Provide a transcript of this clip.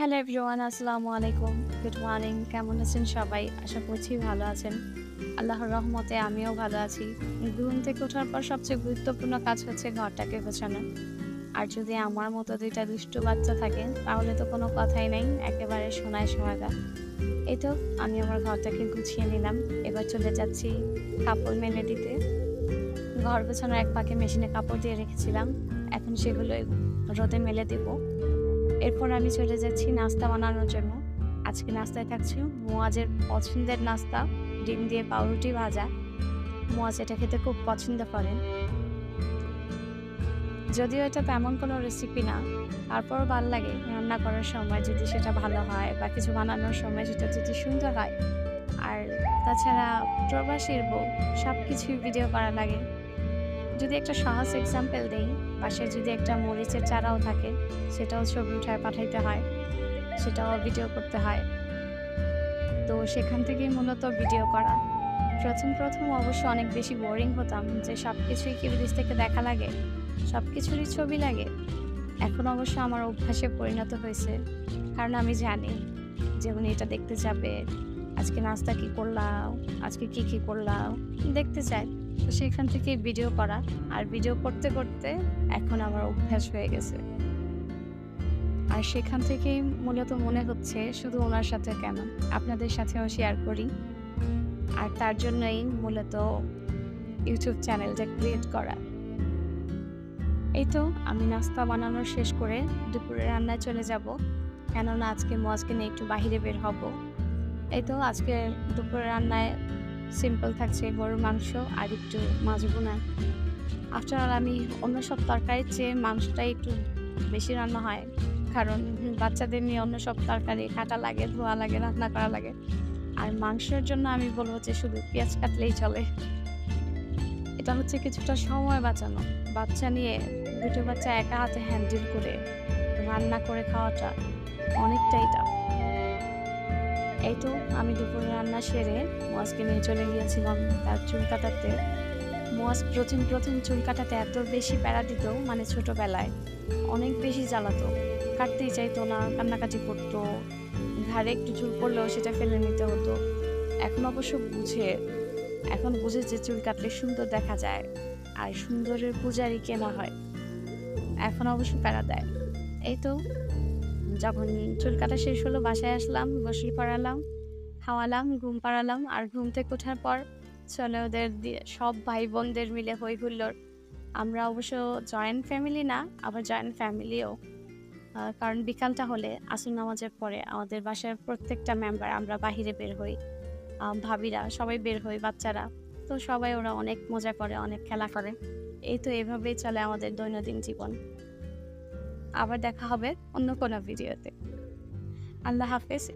Hello everyone, আসসালামু আলাইকুম। Good morning. কেমন আছেন সবাই? আশা করছি ভালো আছেন। আল্লাহর রহমতে আমিও ভালো আছি। ঘুম থেকে ওঠার পর সবচেয়ে গুরুত্বপূর্ণ কাজ হচ্ছে ঘরটাকে গোছানো। আর যদি আমার মতো ২ টা দুষ্টু বাচ্চা থাকে তাহলে তো কোনো কথাই নেই, একেবারে সোনায় সোহাগা। এই তো আমি আমার ঘরটাকে গুছিয়ে নিলাম। এবার চলে যাচ্ছি কাপড় মেলে দিতে। ঘর গোছানোর এক ফাঁকে মেশিনে কাপড় দিয়ে রেখেছিলাম। এখন সেগুলোই রোদে মেলে দিব। এরপর আমি চলে যাচ্ছি নাস্তা বানানোর জন্য। আজকে নাস্তায় থাকছে মুয়াজের পছন্দের নাস্তা, ডিম দিয়ে পাউরুটি ভাজা। মুয়াজ এটা খেতে খুব পছন্দ করেন। যদিও এটা তেমন কোনো রেসিপি না, তারপরও ভাল লাগে রান্না করার সময় যদি সেটা ভালো হয় বা কিছু বানানোর সময় সেটা যদি সুন্দর হয়। আর তাছাড়া প্রবাসীর বউ সবকিছুই ভিডিও করা লাগে। যদি একটা সহজ এক্সাম্পল দেই, পাশে যদি একটা মরিচের চারাও থাকে, সেটাও ছবি উঠায় পাঠাইতে হয়। সেটাও ভিডিও করতে হয়। তো সেখান থেকেই মূলত ভিডিও করা। ১ম অবশ্য অনেক বেশি বোরিং হতাম যে সবকিছুই কি বিদেশ থেকে দেখা লাগে? সবকিছুরই ছবি লাগে? এখন অবশ্য আমার অভ্যাসে পরিণত হয়েছে। কারণ আমি জানি যে উনি এটা দেখতে যাবে। আজকে নাস্তা কি করলাম? আজকে কি করলাম? দেখতে চায়। তো সেখান থেকেই ভিডিও করা। আর ভিডিও করতে, করতে এখন আমার অভ্যাস হয়ে গেছে। আর সেখান থেকেই মূলত মনে হচ্ছে শুধু ওনার সাথে কেন, আপনাদের সাথেও শেয়ার করি। আর তার জন্যই মূলত ইউটিউব চ্যানেলটা ক্রিয়েট করা। এই তো আমি নাস্তা বানানো শেষ করে দুপুরে রান্নায় চলে যাব। কেননা আজকে মুয়াজকে নিয়ে একটু বাহিরে বের হব। এই তো আজকে দুপুরের রান্নায় সিম্পল থাকছে গরুর মাংস আর একটু মাছ ভুনা। আফটার অল আমি অন্য সব তরকারির চেয়ে মাংসটাই একটু বেশি রান্না হয়। কারণ বাচ্চাদের নিয়ে অন্য সব তরকারি কাটা লাগে, ধোয়া লাগে, রান্না করা লাগে। আর মাংসের জন্য আমি বলব যে শুধু পেঁয়াজ কাটলেই চলে। এটা হচ্ছে কিছুটা সময় বাঁচানো। বাচ্চা নিয়ে ২ টো বাচ্চা একা হাতে হ্যান্ডেল করে রান্না করে খাওয়াটা অনেকটাই টাফ। এই তো আমি দুপুরে রান্না সেরে মুয়াজকে নিয়ে চলে গিয়েছিলাম তার চুল কাটাতে। মুয়াজ ১ম চুল কাটাতে এত বেশি প্যারা দিত, মানে ছোটবেলায় অনেক বেশি জ্বালাতো। কাটতেই চাইতো না, কান্নাকাটি করতো। ঘাড়ে একটু চুল পড়লেও সেটা ফেলে নিতে হতো। এখন অবশ্য এখন বুঝে যে চুল কাটলে সুন্দর দেখা যায়। আর সুন্দরের পূজারি কেনা হয়। এখন অবশ্য প্যারা দেয়। এই তো যখন চুল কাটা শেষ হলো বাসায় আসলাম, গোসল করালাম, খাওয়ালাম, ঘুম পাড়ালাম। আর ঘুম থেকে ওঠার পর চলে ওদের দিয়ে সব ভাই-বোনদের মিলে হৈ হুল্লোড়। আমরা অবশ্য জয়েন্ট ফ্যামিলি না, আবার জয়েন্ট ফ্যামিলিও। কারণ বিকালটা হলে আসর নামাজের পরে আমাদের বাসার প্রত্যেকটা মেম্বার আমরা বাহিরে বের হই। ভাবিরা সবাই বের হই, বাচ্চারা। তো সবাই ওরা অনেক মজা করে, অনেক খেলা করে। এই তো এভাবেই চলে আমাদের দৈনন্দিন জীবন। আবার দেখা হবে অন্য কোনো ভিডিওতে। আল্লাহ হাফেজ।